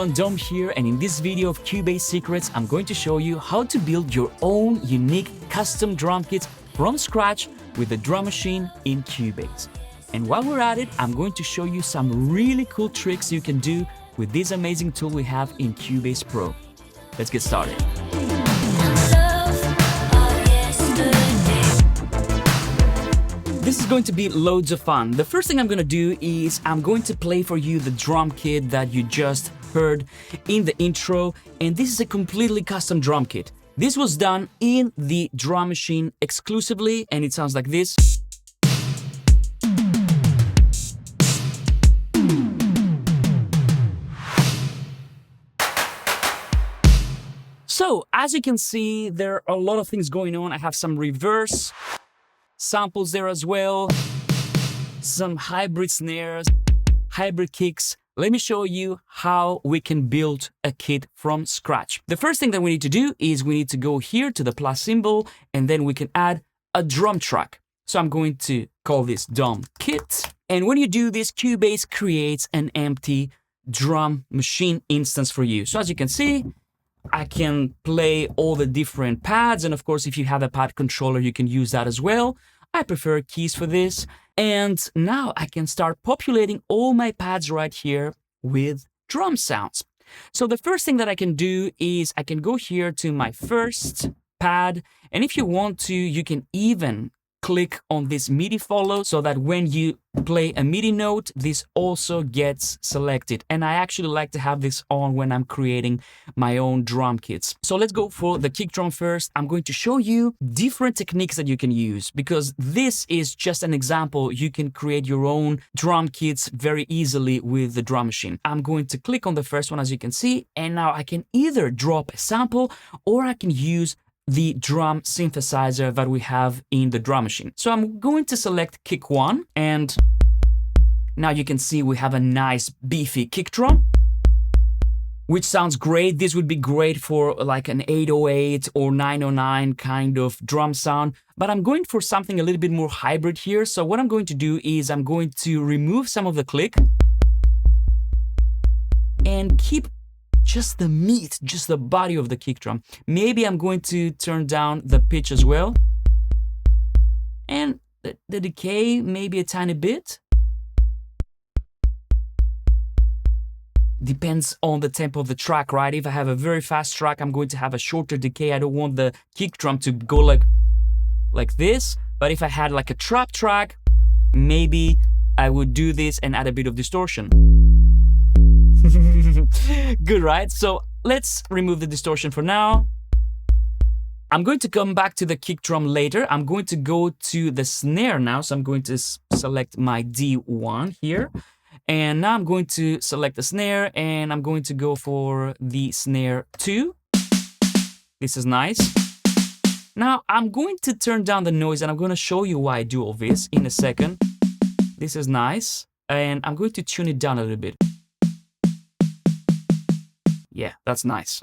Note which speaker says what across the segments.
Speaker 1: everyone, Dom here, and in this video of Cubase Secrets, I'm going to show you how to build your own unique custom drum kits from scratch with the drum machine in Cubase. And while we're at it, I'm going to show you some really cool tricks you can do with this amazing tool we have in Cubase Pro. Let's get started. This is going to be loads of fun. The first thing I'm going to do is I'm going to play for you the drum kit that you just heard in the intro, and this is a completely custom drum kit. This was done in the drum machine exclusively, and it sounds like this. So, as you can see, there are a lot of things going on. I have some reverse samples there as well, some hybrid snares, hybrid kicks. Let me show you how we can build a kit from scratch. The first thing that we need to do is we need to go here to the plus symbol, and then we can add a drum track. So I'm going to call this drum kit. And when you do this, Cubase creates an empty drum machine instance for you. So as you can see, I can play all the different pads, and of course, if you have a pad controller, you can use that as well. I prefer keys for this. And now I can start populating all my pads right here with drum sounds. So the first thing that I can do is I can go here to my first pad, and if you want to, you can even click on this MIDI follow so that when you play a MIDI note, this also gets selected. And I actually like to have this on when I'm creating my own drum kits. So let's go for the kick drum first. I'm going to show you different techniques that you can use, because this is just an example. You can create your own drum kits very easily with the drum machine. I'm going to click on the first one, as you can see, and now I can either drop a sample or I can use the drum synthesizer that we have in the drum machine. So I'm going to select kick 1, and now you can see we have a nice beefy kick drum, which sounds great. This would be great for like an 808 or 909 kind of drum sound, but I'm going for something a little bit more hybrid here. So what I'm going to do is I'm going to remove some of the click and keep just the meat, just the body of the kick drum. Maybe I'm going to turn down the pitch as well. And the decay, maybe a tiny bit. Depends on the tempo of the track, right? If I have a very fast track, I'm going to have a shorter decay. I don't want the kick drum to go like this. But if I had like a trap track, maybe I would do this and add a bit of distortion. Good, right? So let's remove the distortion for now. I'm going to come back to the kick drum later. I'm going to go to the snare now. So I'm going to select my D1 here. And now I'm going to select the snare, and I'm going to go for the snare 2. This is nice. Now I'm going to turn down the noise, and I'm going to show you why I do all this in a second. This is nice. And I'm going to tune it down a little bit. Yeah, that's nice.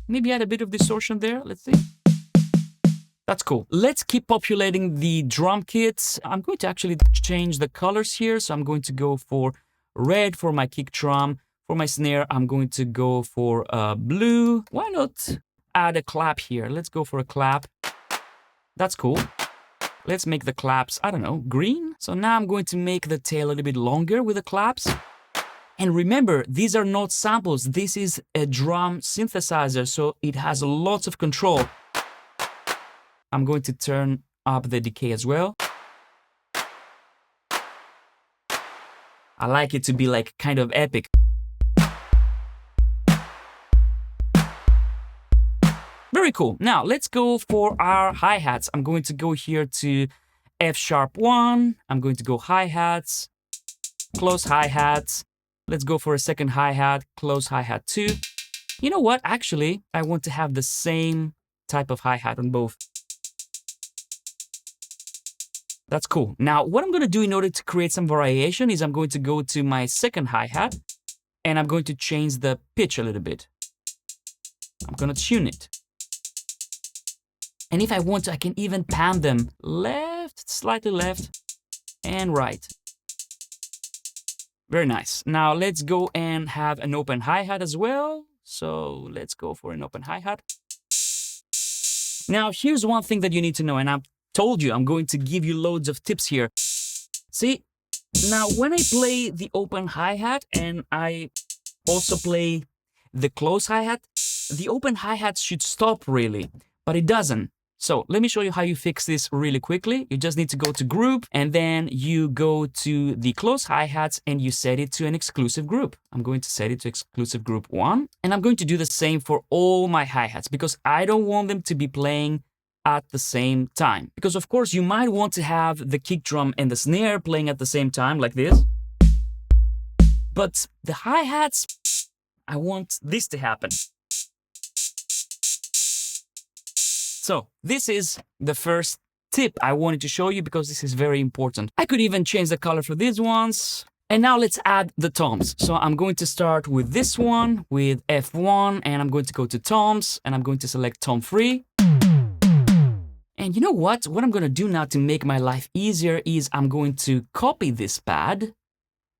Speaker 1: Maybe add a bit of distortion there. Let's see. That's cool. Let's keep populating the drum kits. I'm going to actually change the colors here. So I'm going to go for red for my kick drum. For my snare, I'm going to go for blue. Why not add a clap here? Let's go for a clap. That's cool. Let's make the claps, I don't know, green. So now I'm going to make the tail a little bit longer with the claps. And remember, these are not samples. This is a drum synthesizer, so it has lots of control. I'm going to turn up the decay as well. I like it to be like kind of epic. Very cool. Now let's go for our hi-hats. I'm going to go here to F#1. I'm going to go hi-hats, close hi-hats. Let's go for a second hi-hat, close hi-hat 2. You know what? Actually, I want to have the same type of hi-hat on both. That's cool. Now, what I'm going to do in order to create some variation is I'm going to go to my second hi-hat, and I'm going to change the pitch a little bit. I'm going to tune it. And if I want to, I can even pan them left, slightly left, and right. Very nice. Now let's go and have an open hi-hat as well. So let's go for an open hi-hat. Now here's one thing that you need to know, and I've told you I'm going to give you loads of tips here. See, now when I play the open hi-hat and I also play the close hi-hat, the open hi-hat should stop really, but it doesn't. So let me show you how you fix this really quickly. You just need to go to group and then you go to the close hi-hats and you set it to an exclusive group. I'm going to set it to exclusive group 1, and I'm going to do the same for all my hi-hats because I don't want them to be playing at the same time. Because of course you might want to have the kick drum and the snare playing at the same time like this. But the hi-hats, I want this to happen. So this is the first tip I wanted to show you because this is very important. I could even change the color for these ones. And now let's add the toms. So I'm going to start with this one, with F1, and I'm going to go to toms, and I'm going to select tom free. And you know what? What I'm going to do now to make my life easier is I'm going to copy this pad,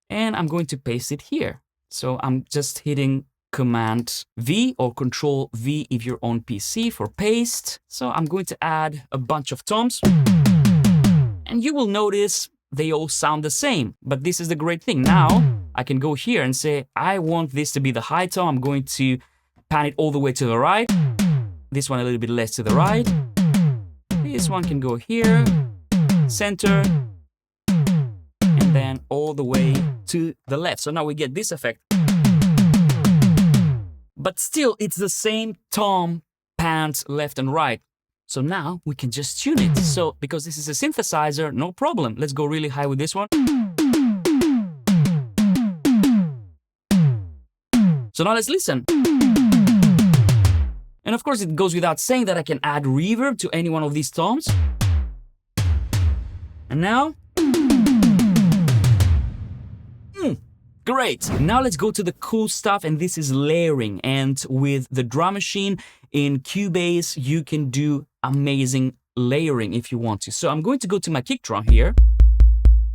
Speaker 1: and I'm going to paste it here. So I'm just hitting Command V or Control V if you're on PC for paste. So I'm going to add a bunch of toms. And you will notice they all sound the same. But this is the great thing. Now I can go here and say, I want this to be the high tom. I'm going to pan it all the way to the right. This one a little bit less to the right. This one can go here, center, and then all the way to the left. So now we get this effect. But still, it's the same tom pans left and right. So now we can just tune it. So because this is a synthesizer, no problem. Let's go really high with this one. So now let's listen. And of course, it goes without saying that I can add reverb to any one of these toms. And now, great. Now let's go to the cool stuff, and this is layering. And with the drum machine in Cubase, you can do amazing layering if you want to. So I'm going to go to my kick drum here.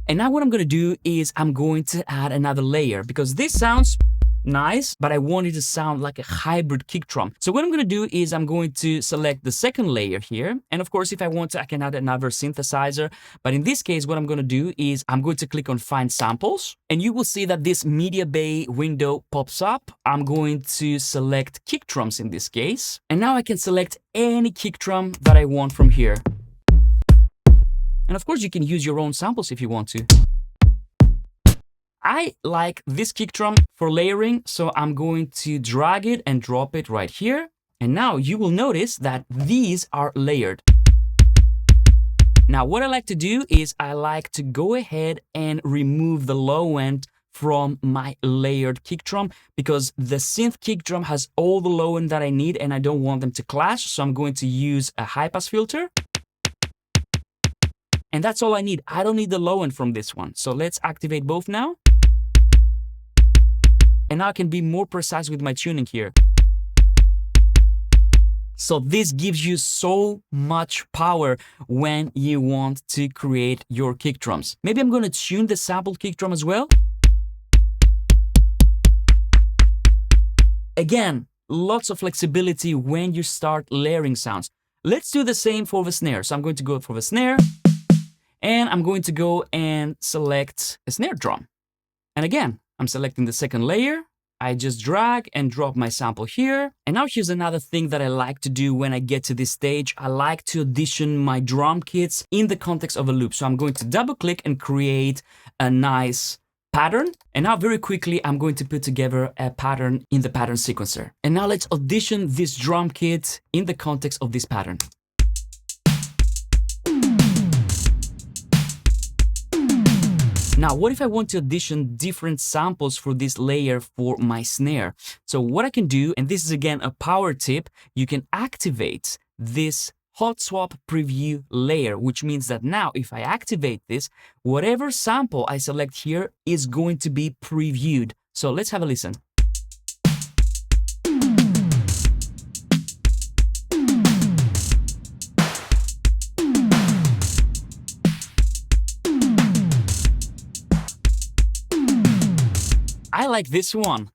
Speaker 1: And now what I'm going to do is I'm going to add another layer because this sounds nice, but I want it to sound like a hybrid kick drum. So what I'm going to do is I'm going to select the second layer here. And of course, if I want to, I can add another synthesizer. But in this case, what I'm going to do is I'm going to click on Find Samples. And you will see that this Media Bay window pops up. I'm going to select kick drums in this case. And now I can select any kick drum that I want from here. And of course, you can use your own samples if you want to. I like this kick drum for layering, so I'm going to drag it and drop it right here. And now you will notice that these are layered. Now, what I like to do is I like to go ahead and remove the low end from my layered kick drum because the synth kick drum has all the low end that I need and I don't want them to clash. So I'm going to use a high pass filter. And that's all I need. I don't need the low end from this one. So let's activate both now. And now I can be more precise with my tuning here. So this gives you so much power when you want to create your kick drums. Maybe I'm going to tune the sampled kick drum as well. Again, lots of flexibility when you start layering sounds. Let's do the same for the snare. So I'm going to go for the snare. And I'm going to go and select a snare drum. And again, I'm selecting the second layer. I just drag and drop my sample here. And now here's another thing that I like to do when I get to this stage. I like to audition my drum kits in the context of a loop. So I'm going to double click and create a nice pattern. And now very quickly, I'm going to put together a pattern in the pattern sequencer. And now let's audition this drum kit in the context of this pattern. Now, what if I want to audition different samples for this layer for my snare? So what I can do, and this is again a power tip, you can activate this hot swap preview layer, which means that now if I activate this, whatever sample I select here is going to be previewed. So let's have a listen. like this one.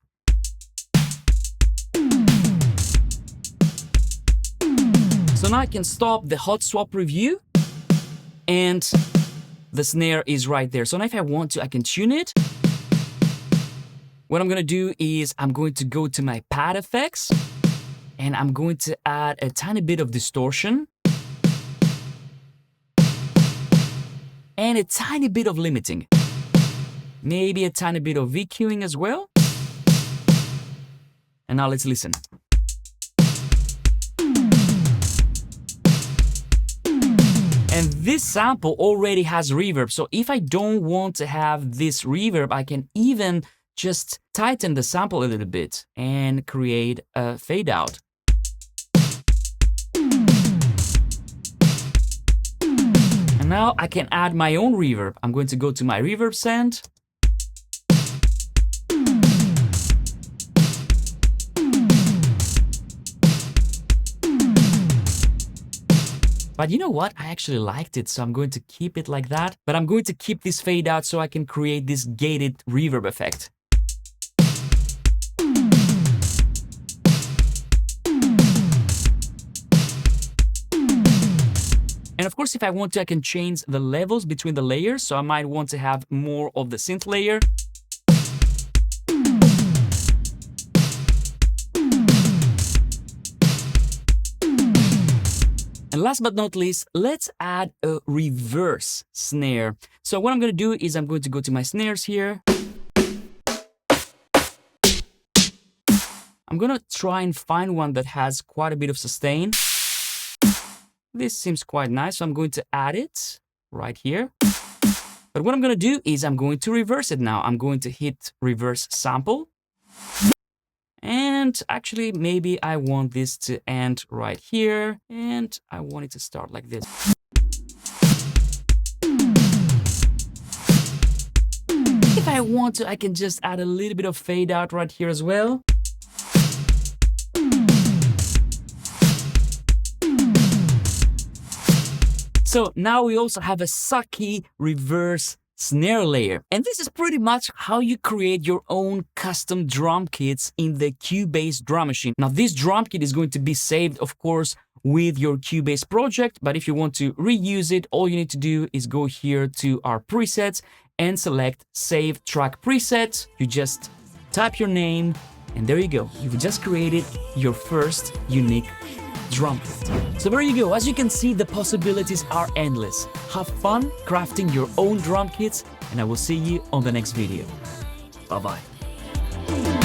Speaker 1: So now I can stop the hot swap review and the snare is right there. So now if I want to, I can tune it. What I'm gonna do is I'm going to go to my pad effects and I'm going to add a tiny bit of distortion and a tiny bit of limiting. Maybe a tiny bit of VQing as well. And now let's listen. And this sample already has reverb, so if I don't want to have this reverb, I can even just tighten the sample a little bit and create a fade out. And now I can add my own reverb. I'm going to go to my reverb send. But you know what? I actually liked it, so I'm going to keep it like that. But I'm going to keep this fade out so I can create this gated reverb effect. And of course, if I want to, I can change the levels between the layers. So I might want to have more of the synth layer. And last but not least, let's add a reverse snare. So what I'm going to do is I'm going to go to my snares here. I'm going to try and find one that has quite a bit of sustain. This seems quite nice, so I'm going to add it right here. But what I'm going to do is I'm going to reverse it now. I'm going to hit reverse sample. And actually, maybe I want this to end right here, and I want it to start like this. If I want to, I can just add a little bit of fade out right here as well. So now we also have a sucky reverse snare layer. And this is pretty much how you create your own custom drum kits in the Cubase drum machine. Now this drum kit is going to be saved, of course, with your Cubase project, but if you want to reuse it, all you need to do is go here to our presets and select Save Track Preset. You just type your name and there you go. You've just created your first unique drum kit. So there you go. As you can see, the possibilities are endless. Have fun crafting your own drum kits, and I will see you on the next video. Bye-bye.